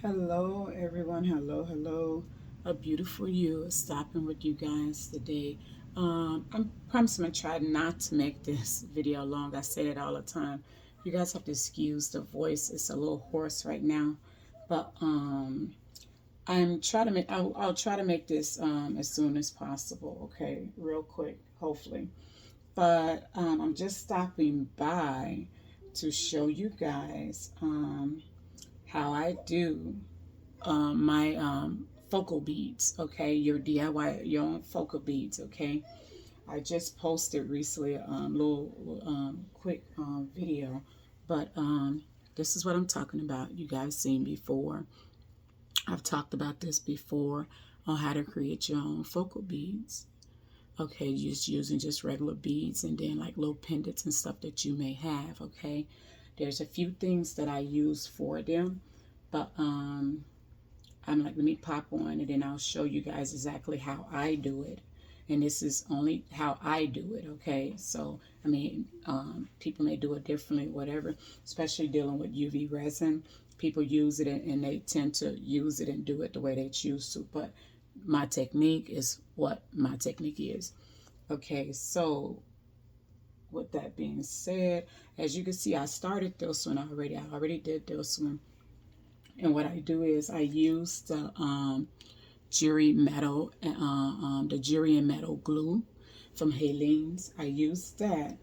Hello, everyone. Hello, hello. A beautiful you is stopping with you guys today. I'm promising to try not to make this video long. I say it all the time. You guys have to excuse the voice. It's a little hoarse right now, but I'm trying to make. I'll try to make this as soon as possible. Okay, real quick, hopefully. But I'm just stopping by to show you guys how I do my focal beads. Okay, your DIY your own focal beads. Okay, I just posted recently a little quick video, but this is what I'm talking about. You guys seen before. I've talked about this before on how to create your own focal beads. Okay, just using just regular beads and then like little pendants and stuff that you may have. Okay, there's a few things that I use for them, but I'm like, let me pop on and then I'll show you guys exactly how I do it. And this is only how I do it, okay? So, I mean, people may do it differently, whatever, especially dealing with UV resin. People use it and they tend to use it and do it the way they choose to. But my technique is what my technique is. Okay, so with that being said, as you can see, I started this one already. I already did this one. And what I do is I use the Jury metal, the Jury and metal glue from Halene's. I use that,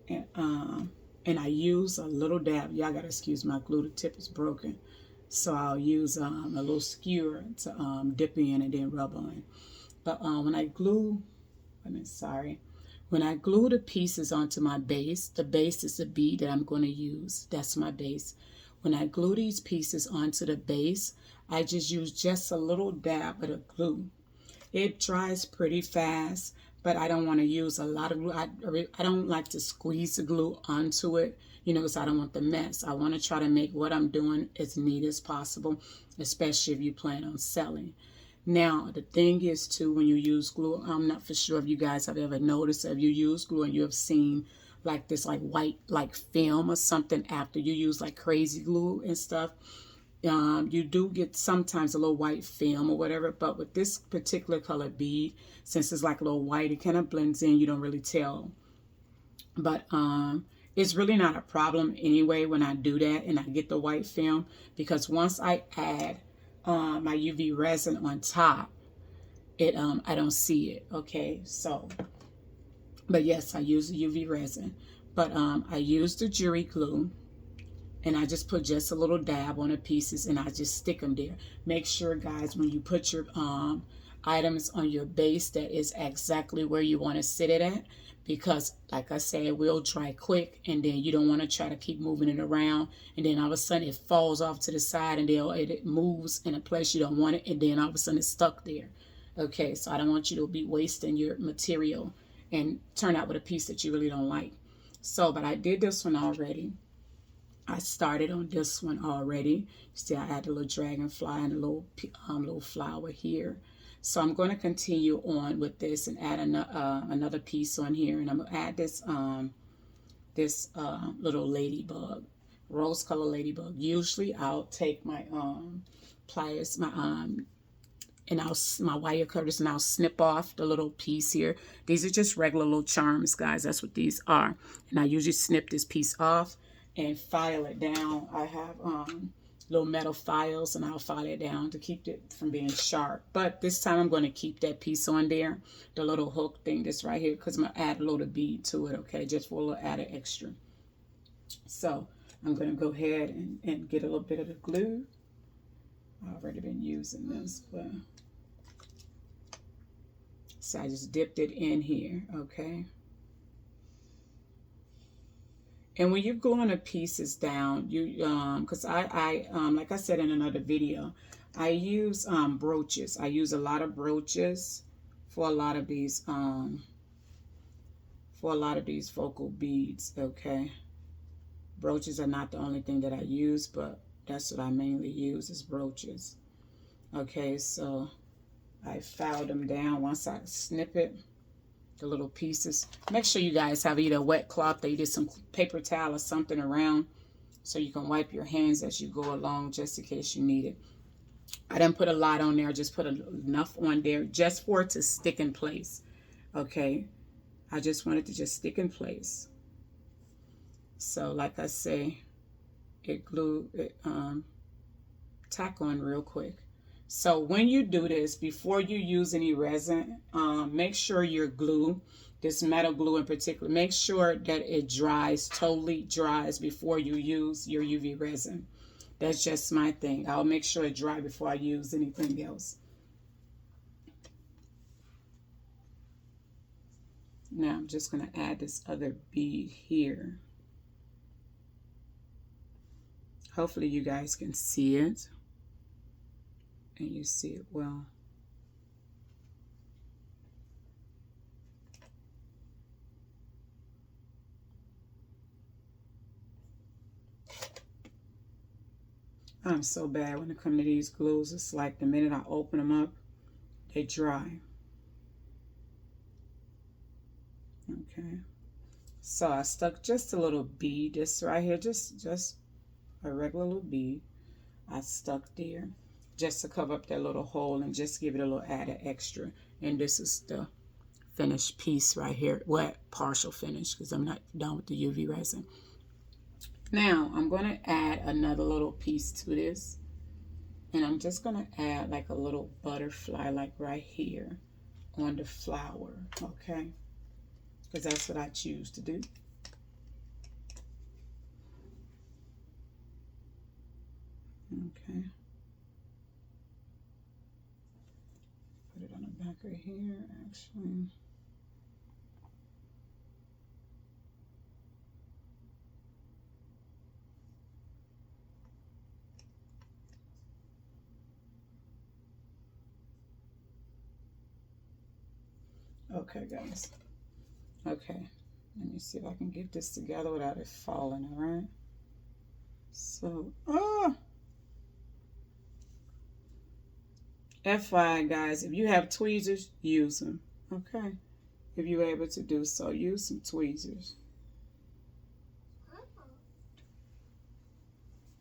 and I use a little dab. Y'all gotta excuse my glue. The tip is broken, so I'll use a little skewer to dip in and then rub on. But when I glue, sorry. When I glue the pieces onto my base, the base is the bead that I'm going to use. That's my base. When I glue these pieces onto the base, I just use just a little dab of the glue. It dries pretty fast, but I don't want to use a lot of glue. I don't like to squeeze the glue onto it, because I don't want the mess. I want to try to make what I'm doing as neat as possible, especially if you plan on selling. Now, the thing is, too, when you use glue, I'm not for sure if you guys have ever noticed, if you use glue and you have seen like this like white like film or something after you use like crazy glue and stuff. You do get sometimes a little white film or whatever, but with this particular color bead, since it's like a little white, it kind of blends in. You don't really tell. But it's really not a problem anyway when I do that and I get the white film, because once I add my UV resin on top, it I don't see it. Okay, so but yes, I use the UV resin, but I use the Jury glue, and I just put just a little dab on the pieces and I just stick them there. Make sure, guys, when you put your items on your base, that is exactly where you want to sit it at, because like I said, it will dry quick, and then you don't want to try to keep moving it around, and then all of a sudden it falls off to the side, and then it moves in a place you don't want it, and then all of a sudden it's stuck there. Okay, so I don't want you to be wasting your material and turn out with a piece that you really don't like. So, but I did this one already. I started on this one already. See, I had a little dragonfly and a little flower here. So I'm going to continue on with this and add another piece on here, and I'm going to add this little ladybug, rose color ladybug. Usually I'll take my pliers, and my wire cutters, and I'll snip off the little piece here. These are just regular little charms, guys. That's what these are. And I usually snip this piece off and file it down. I have little metal files, and I'll file it down to keep it from being sharp. But this time I'm going to keep that piece on there, the little hook thing that's right here, because I'm going to add a little bead to it, okay, just for a little added extra. So I'm going to go ahead and get a little bit of the glue. I've already been using this, but so I just dipped it in here, okay. And when you're gluing the pieces down, you because I like I said in another video, I use brooches. I use a lot of brooches for a lot of these focal beads, okay. Brooches are not the only thing that I use, but that's what I mainly use is brooches. Okay, so I filed them down. Once I snip it, the little pieces, make sure you guys have either a wet cloth or either some paper towel or something around so you can wipe your hands as you go along, just in case you need it. I didn't put a lot on there. I just put enough on there just for it to stick in place. Okay. I just want it to just stick in place. So like I say, it tack on real quick. So when you do this, before you use any resin, make sure your glue, this metal glue in particular, make sure that it dries, totally dries before you use your UV resin. That's just my thing. I'll make sure it dry before I use anything else. Now I'm just going to add this other bead here. Hopefully you guys can see it. And you see it well. I'm so bad when it comes to these glues. It's like the minute I open them up, they dry. Okay. So I stuck just a little bead. This right here, just a regular little bead. I stuck there just to cover up that little hole and just give it a little added extra. And this is the finished piece right here. Wet, partial finish, because I'm not done with the UV resin. Now I'm going to add another little piece to this, and I'm just going to add like a little butterfly like right here on the flower, okay, because that's what I choose to do. Okay, put it on the back right here actually. Okay, guys. Okay, let me see if I can get this together without it falling, all right? So, FYI, guys, if you have tweezers, use them, okay? If you're able to do so, use some tweezers.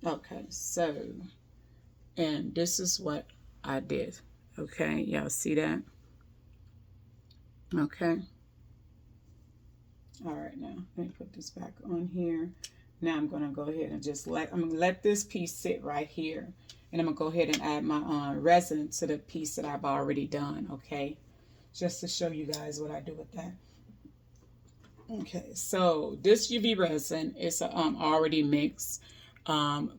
Okay, so, and this is what I did, okay? Y'all see that? Okay. All right, now let me put this back on here. Now I'm going to go ahead and just I'm going to let this piece sit right here, and I'm going to go ahead and add my resin to the piece that I've already done, okay? Just to show you guys what I do with that. Okay, so this UV resin is already mixed,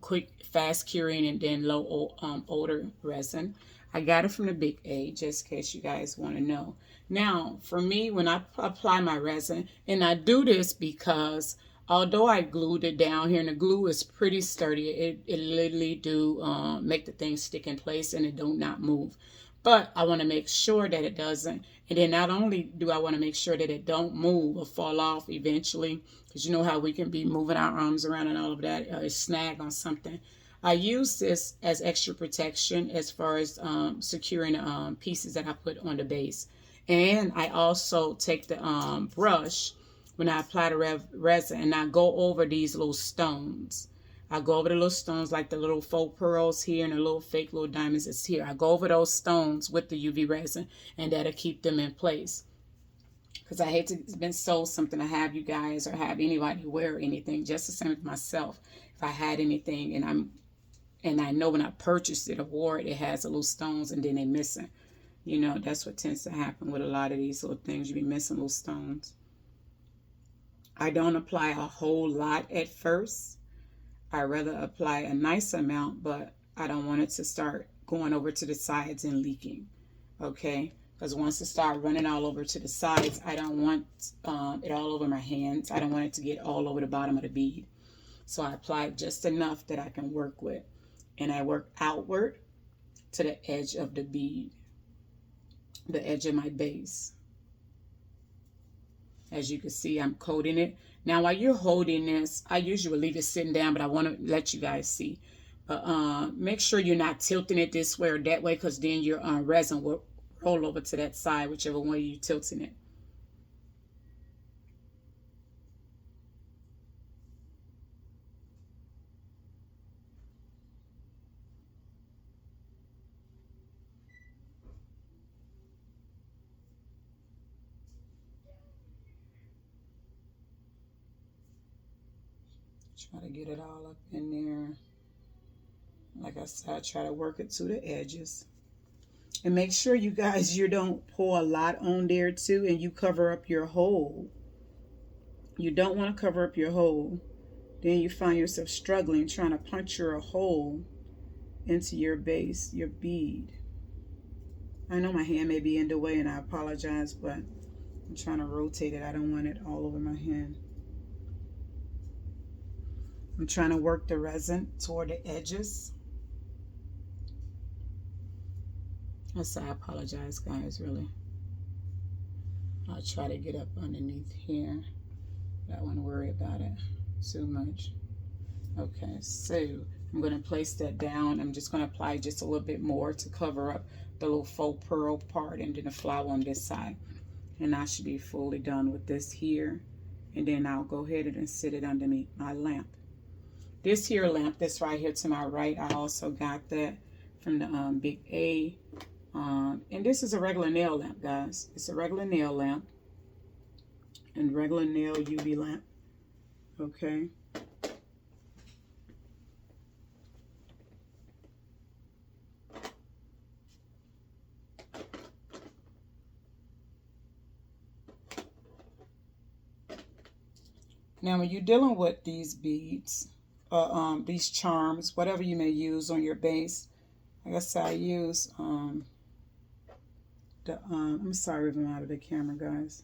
quick, fast curing, and then low odor resin. I got it from the Big A, just in case you guys want to know. Now, for me, when I apply my resin, and I do this because although I glued it down here, and the glue is pretty sturdy, it literally do make the thing stick in place and it do not move. But I want to make sure that it doesn't. And then not only do I want to make sure that it don't move or fall off eventually, because you know how we can be moving our arms around and all of that, snag on something. I use this as extra protection as far as securing pieces that I put on the base. And I also take the brush when I apply the resin, and I go over these little stones. I go over the little stones, like the little faux pearls here and the little fake little diamonds that's here. I go over those stones with the UV resin, and that'll keep them in place. Because I hate to been sold something to have you guys or have anybody wear anything. Just the same with myself. If I had anything and I know when I purchased it or wore it, it has a little stones and then they're missing. You know, that's what tends to happen with a lot of these little things. You be missing little stones. I don't apply a whole lot at first. I rather apply a nice amount, but I don't want it to start going over to the sides and leaking. Okay? Because once it starts running all over to the sides, I don't want it all over my hands. I don't want it to get all over the bottom of the bead. So I apply just enough that I can work with. And I work outward to the edge of the bead, the edge of my base. As you can see, I'm coating it. Now, while you're holding this, I usually leave it sitting down, but I want to let you guys see. But make sure you're not tilting it this way or that way, because then your resin will roll over to that side, whichever way you're tilting it. Try to get it all up in there. Like I said, I try to work it to the edges. And make sure you guys, you don't pour a lot on there too and you cover up your hole. You don't want to cover up your hole. Then you find yourself struggling trying to puncture a hole into your base, your bead. I know my hand may be in the way and I apologize, but I'm trying to rotate it. I don't want it all over my hand. I'm trying to work the resin toward the edges. I apologize, guys, really. I'll try to get up underneath here. I don't want to worry about it too much. Okay, so I'm going to place that down. I'm just going to apply just a little bit more to cover up the little faux pearl part and then the flower on this side. And I should be fully done with this here. And then I'll go ahead and sit it underneath my lamp. This here lamp that's right here to my right, I also got that from the Big A. And this is a regular nail lamp, guys. It's a regular nail lamp and regular nail UV lamp. Okay. Now, when you're dealing with these beads, these charms, whatever you may use on your base, like I said, I use I'm sorry if I'm out of the camera, guys.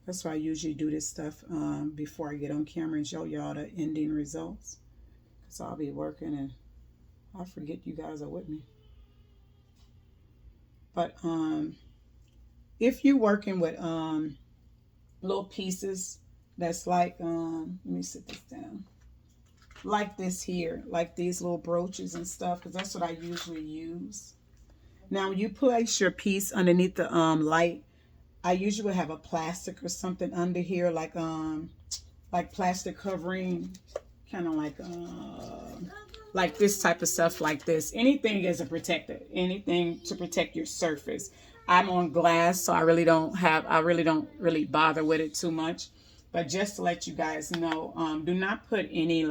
That's why I usually do this stuff before I get on camera and show y'all the ending results. Because I'll be working and I forget you guys are with me. But if you're working with little pieces that's like, let me sit this down. Like this here, like these little brooches and stuff, because that's what I usually use. Now, when you place your piece underneath the light, I usually have a plastic or something under here, like plastic covering, kind of like this type of stuff, like this. Anything as a protector, anything to protect your surface. I'm on glass, so I really don't really bother with it too much. But just to let you guys know, do not put any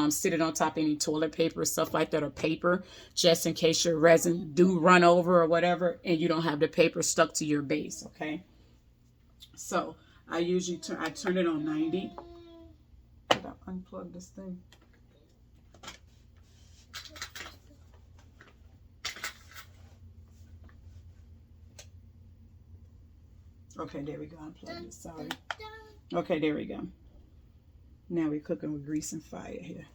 sit it on top of any toilet paper or stuff like that, or paper, just in case your resin do run over or whatever and you don't have the paper stuck to your base, okay? So I usually turn it on 90. Did I unplug this thing? Okay, there we go. Unplug it. Sorry. Okay, there we go. Now we're cooking with grease and fire here.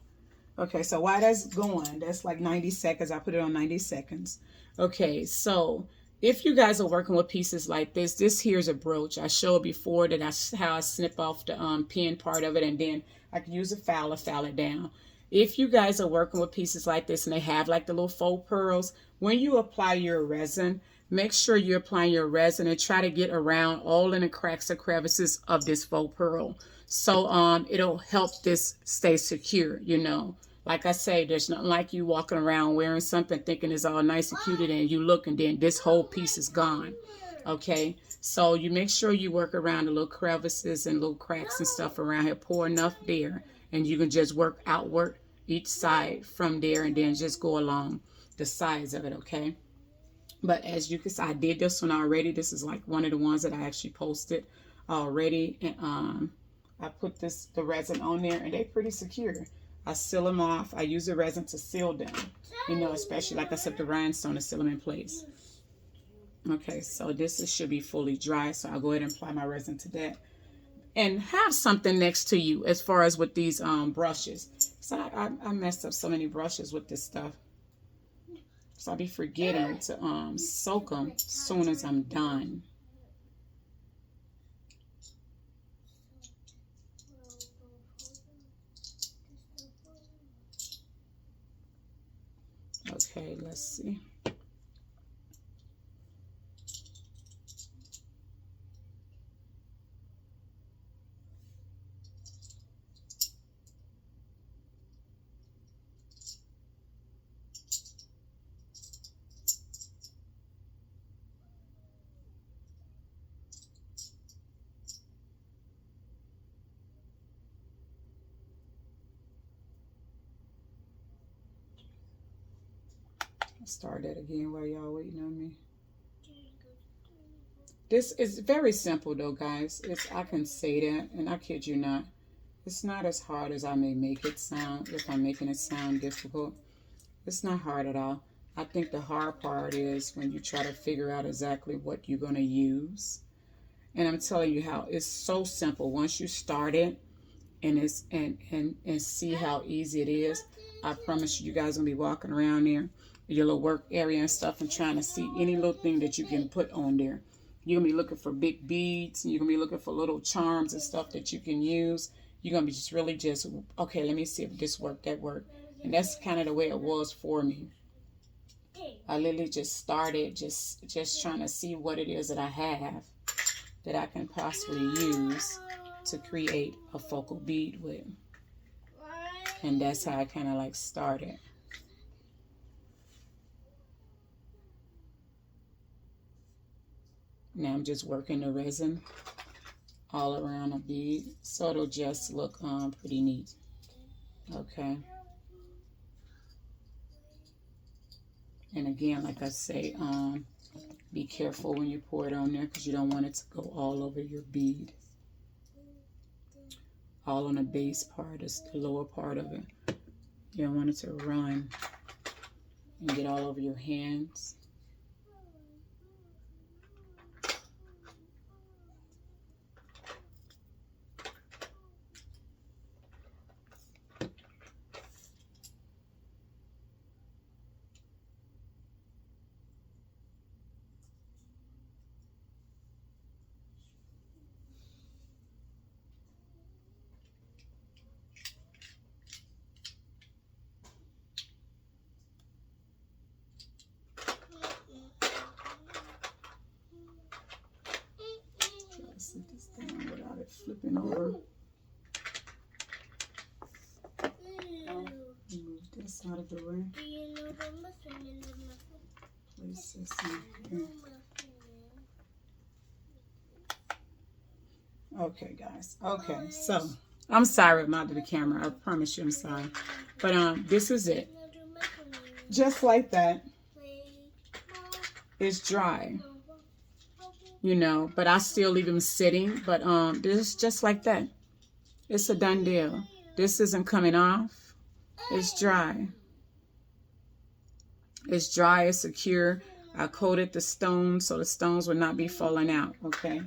Okay, so while that's going, that's like 90 seconds. I put it on 90 seconds. Okay, so if you guys are working with pieces like this here's a brooch. I showed before that how I snip off the pin part of it, and then I can use a file it down. If you guys are working with pieces like this and they have like the little faux pearls, when you apply your resin, make sure you're applying your resin and try to get around all in the cracks or crevices of this faux pearl. So it'll help this stay secure, you know. Like I say, there's nothing like you walking around wearing something thinking it's all nice and cute, and you look and then this whole piece is gone. Okay, so you make sure you work around the little crevices and little cracks and stuff around here. Pour enough there, and you can just work outward each side from there, and then just go along the sides of it, okay? But as you can see, I did this one already. This is like one of the ones that I actually posted already, and I put the resin on there, and they're pretty secure. I seal them off. I use the resin to seal them, you know, especially like I said, the rhinestone to seal them in place. Okay, so this should be fully dry, so I'll go ahead and apply my resin to that. And have something next to you as far as with these brushes. So I messed up so many brushes with this stuff. So I'll be forgetting to soak them as soon as I'm done. Okay, let's see. I'll start that again while y'all waiting on me. This is very simple though, guys. I can say that, and I kid you not. It's not as hard as I may make it sound. If I'm making it sound difficult, it's not hard at all. I think the hard part is when you try to figure out exactly what you're going to use. And I'm telling you how it's so simple. Once you start it and it's and see how easy it is, I promise you guys gonna be walking around there, your little work area and stuff, and trying to see any little thing that you can put on there. You're gonna be looking for big beads, and you're gonna be looking for little charms and stuff that you can use. You're gonna be just really just, okay, let me see if this worked, that worked. And that's kind of the way it was for me. I literally just started just trying to see what it is that I have that I can possibly use to create a focal bead with. And that's how I kind of like started. Now I'm just working the resin all around a bead, so it'll just look pretty neat. Okay. And again, like I say, be careful when you pour it on there because you don't want it to go all over your bead. All on the base part, is the lower part of it. You don't want it to run and get all over your hands. Sit this down without it flipping over. Move this out of the way. Place this in here. Okay, guys. Okay, so I'm sorry I'm out of the camera. I promise you I'm sorry. But this is it. Just like that. It's dry. You know, but I still leave them sitting. But this is just like that. It's a done deal. This isn't coming off. It's dry. It's dry. It's secure. I coated the stones so the stones will not be falling out. Okay.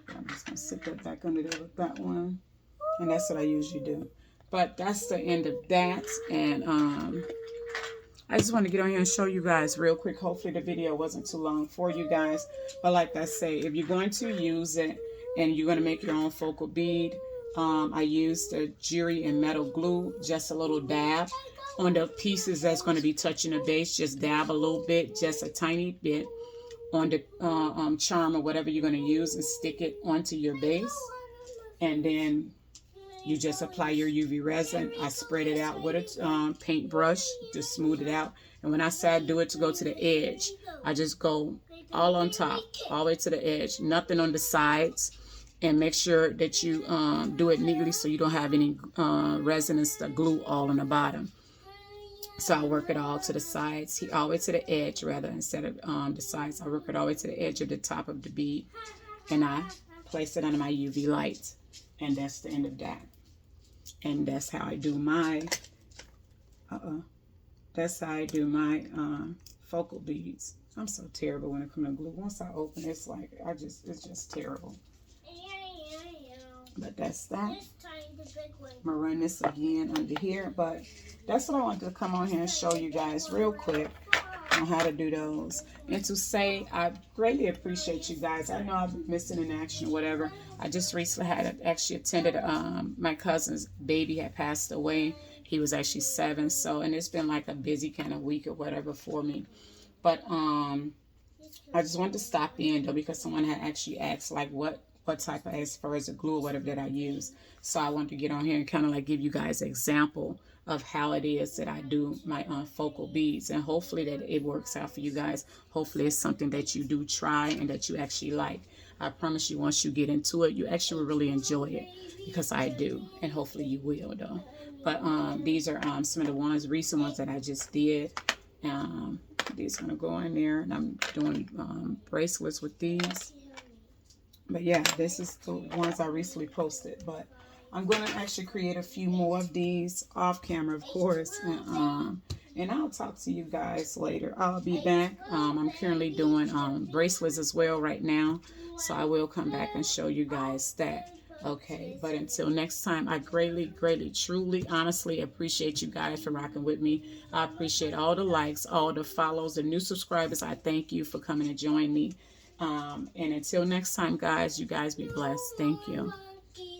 I'm just gonna sit that back under there with that one, and that's what I usually do. But that's the end of that, and I just want to get on here and show you guys real quick. Hopefully the video wasn't too long for you guys. But like I say, if you're going to use it and you're going to make your own focal bead, I used the jewelry and metal glue, just a little dab on the pieces that's going to be touching the base. Just dab a little bit, just a tiny bit on the charm or whatever you're going to use, and stick it onto your base. And then you just apply your UV resin. I spread it out with a paintbrush to smooth it out. And when I say I do it to go to the edge, I just go all on top, all the way to the edge, nothing on the sides. And make sure that you do it neatly so you don't have any resin and stuff, glue all on the bottom. So I work it all to the sides, all the way to the edge rather, instead of the sides. I work it all the way to the edge of the top of the bead. And I place it under my UV light. And that's the end of that. And that's how I do my focal beads. I'm so terrible when it comes to glue. Once I open it, it's like it's just terrible. But that's that. I'm gonna run this again under here, but that's what I wanted to come on here and show you guys real quick on how to do those. And to say I greatly appreciate you guys. I know I've been missing in action or whatever. I just recently had actually attended my cousin's baby had passed away. He was actually 7, so, and it's been like a busy kind of week or whatever for me. But I just wanted to stop in though, because someone had actually asked like what type of, as far as the glue or whatever that I use. So I wanted to get on here and kind of like give you guys an example of how it is that I do my focal beads, and hopefully that it works out for you guys. Hopefully it's something that you do try and that you actually like. I promise you, once you get into it, you actually will really enjoy it, because I do, and hopefully you will though. But these are some of the recent ones that I just did, These are going to go in there, and I'm doing bracelets with these. But yeah, this is the ones I recently posted. But I'm going to actually create a few more of these off camera, of course. And I'll talk to you guys later. I'll be back. I'm currently doing bracelets as well right now. So I will come back and show you guys that. Okay, but until next time, I greatly, greatly, truly, honestly appreciate you guys for rocking with me. I appreciate all the likes, all the follows, the new subscribers. I thank you for coming to join me. And until next time, guys, you guys be blessed. Thank you.